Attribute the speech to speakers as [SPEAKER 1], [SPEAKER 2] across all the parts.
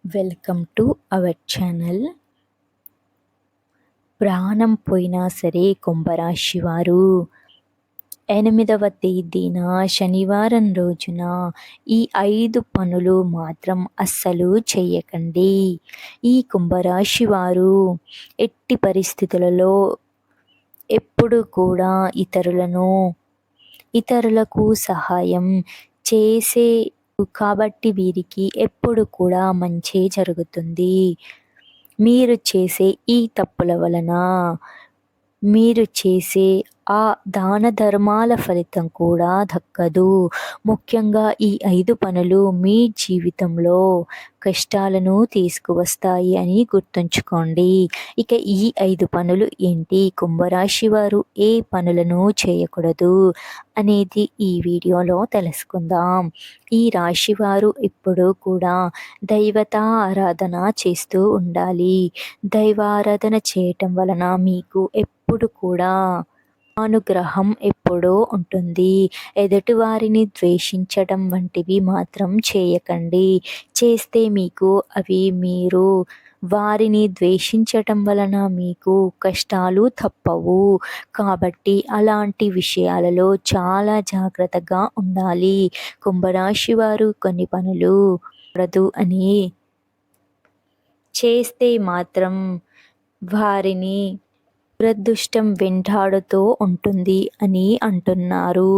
[SPEAKER 1] Welcome to our channel. ప్రాణం పోయినా సరే కుంభరాశి వారు 8వ తేదీన శనివారం రోజున ఈ 5 పనులు మాత్రం అస్సలు చేయకండి. ఈ కుంభరాశి వారు ఎట్టి పరిస్థితులలో ఎప్పుడు కూడా ఇతరులకు సహాయం చేసే కాబట్టి వీరికి ఎప్పుడు కూడా మంచే జరుగుతుంది. మీరు చేసే ఈ తప్పుల వలన మీరు చేసే ఆ దాన ధర్మాల ఫలితం కూడా దక్కదు. ముఖ్యంగా ఈ 5 పనులు మీ జీవితంలో కష్టాలను తీసుకువస్తాయి అని గుర్తుంచుకోండి. ఇక ఈ 5 పనులు ఏంటి, కుంభరాశి వారు ఏ పనులను చేయకూడదు అనేది ఈ వీడియోలో తెలుసుకుందాం. ఈ రాశి వారు ఎప్పుడూ కూడా దైవతా ఆరాధన చేస్తూ ఉండాలి. దైవారాధన చేయటం వలన మీకు ఎప్పుడు కూడా అనుగ్రహం ఎప్పుడూ ఉంటుంది. ఎదుటివారిని ద్వేషించడం వంటివి మాత్రం చేయకండి. చేస్తే మీకు మీరు వారిని ద్వేషించటం వలన మీకు కష్టాలు తప్పవు. కాబట్టి అలాంటి విషయాలలో చాలా జాగ్రత్తగా ఉండాలి. కుంభరాశి వారు కొన్ని పనులు అని చేస్తే మాత్రం వారిని దురదృష్టం వెంటాడుతూ ఉంటుంది అని అంటున్నారు.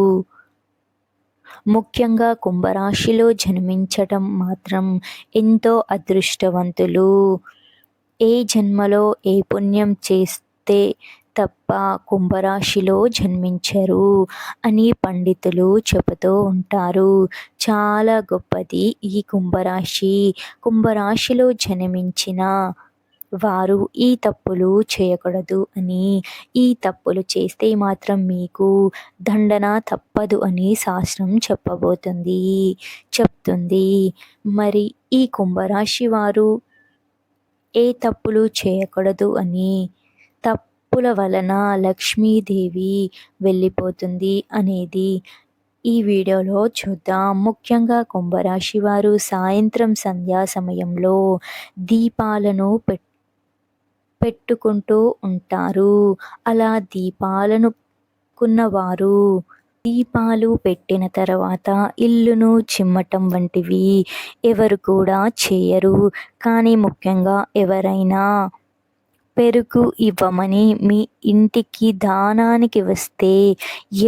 [SPEAKER 1] ముఖ్యంగా కుంభరాశిలో జన్మించటం మాత్రం ఎంతో అదృష్టవంతులు. ఏ జన్మలో ఏ పుణ్యం చేస్తే తప్ప కుంభరాశిలో జన్మించరు అని పండితులు చెబుతూ ఉంటారు. చాలా గొప్పది ఈ కుంభరాశి. కుంభరాశిలో జన్మించిన వారు ఈ తప్పులు చేయకూడదు అని, ఈ తప్పులు చేస్తే మాత్రం మీకు దండన తప్పదు అని శాస్త్రం చెప్తుంది. మరి ఈ కుంభరాశి వారు ఏ తప్పులు చేయకూడదు అని, తప్పుల వలన లక్ష్మీదేవి వెళ్ళిపోతుంది అనేది ఈ వీడియోలో చూద్దాం. ముఖ్యంగా కుంభరాశి వారు సాయంత్రం సంధ్యా సమయంలో దీపాలను పెట్టుకుంటూ ఉంటారు. అలా దీపాలను కొన్నవారు దీపాలు పెట్టిన తర్వాత ఇల్లును చిమ్మటం వంటివి ఎవరు కూడా చేయరు. కానీ ముఖ్యంగా ఎవరైనా పెరుగు ఇవ్వమని మీ ఇంటికి దానానికి వస్తే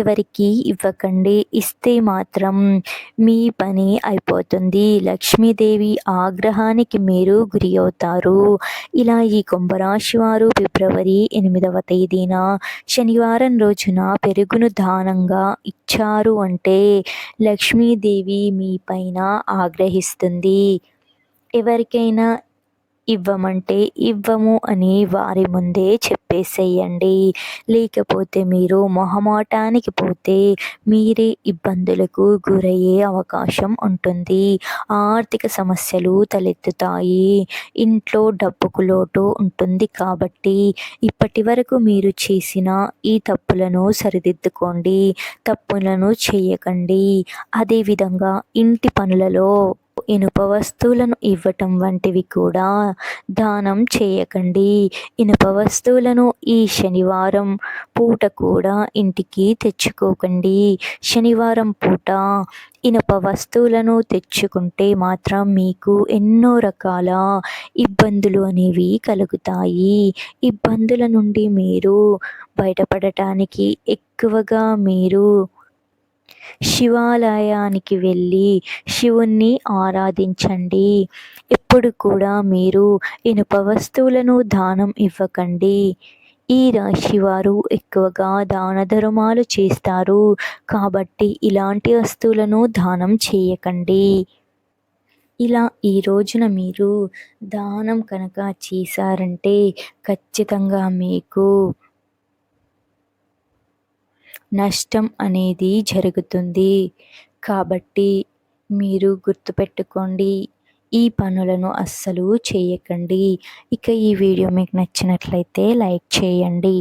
[SPEAKER 1] ఎవరికి ఇవ్వకండి. ఇస్తే మాత్రం మీ పని అయిపోతుంది. లక్ష్మీదేవి ఆగ్రహానికి మీరు గురి అవుతారు. ఇలా ఈ కుంభరాశి వారు ఫిబ్రవరి 8వ తేదీన శనివారం రోజున పెరుగును దానంగా ఇచ్చారు అంటే లక్ష్మీదేవి మీ పైన ఆగ్రహిస్తుంది. ఎవరికైనా ఇవ్వమంటే ఇవ్వము అని వారి ముందే చెప్పేసేయండి. లేకపోతే మీరు మొహమాటానికి పోతే మీరే ఇబ్బందులకు గురయ్యే అవకాశం ఉంటుంది. ఆర్థిక సమస్యలు తలెత్తుతాయి. ఇంట్లో డబ్బుకు లోటు ఉంటుంది. కాబట్టి ఇప్పటి వరకు మీరు చేసిన ఈ తప్పులను సరిదిద్దుకోండి. తప్పులను చేయకండి. అదేవిధంగా ఇంటి పనులలో ఇనుప వస్తువులను ఇవ్వటం వంటివి కూడా దానం చేయకండి. ఇనుప వస్తువులను ఈ శనివారం పూట కూడా ఇంటికి తెచ్చుకోకండి. శనివారం పూట ఇనుప వస్తువులను తెచ్చుకుంటే మాత్రం మీకు ఎన్నో రకాల ఇబ్బందులు అనేవి కలుగుతాయి. ఇబ్బందుల నుండి మీరు బయటపడటానికి ఎక్కువగా మీరు శివాలయానికి వెళ్ళి శివుణ్ణి ఆరాధించండి. ఎప్పుడు కూడా మీరు ఇనుప వస్తువులను దానం ఇవ్వకండి. ఈ రాశి వారు ఎక్కువగా దాన ధర్మాలు చేస్తారు. కాబట్టి ఇలాంటి వస్తువులను దానం చేయకండి. ఇలా ఈ రోజున మీరు దానం కనుక చేశారంటే ఖచ్చితంగా మీకు నష్టం అనేది జరుగుతుంది. కాబట్టి మీరు గుర్తుపెట్టుకోండి, ఈ పనులను అస్సలు చేయకండి. ఇక ఈ వీడియో మీకు నచ్చినట్లయితే లైక్ చేయండి.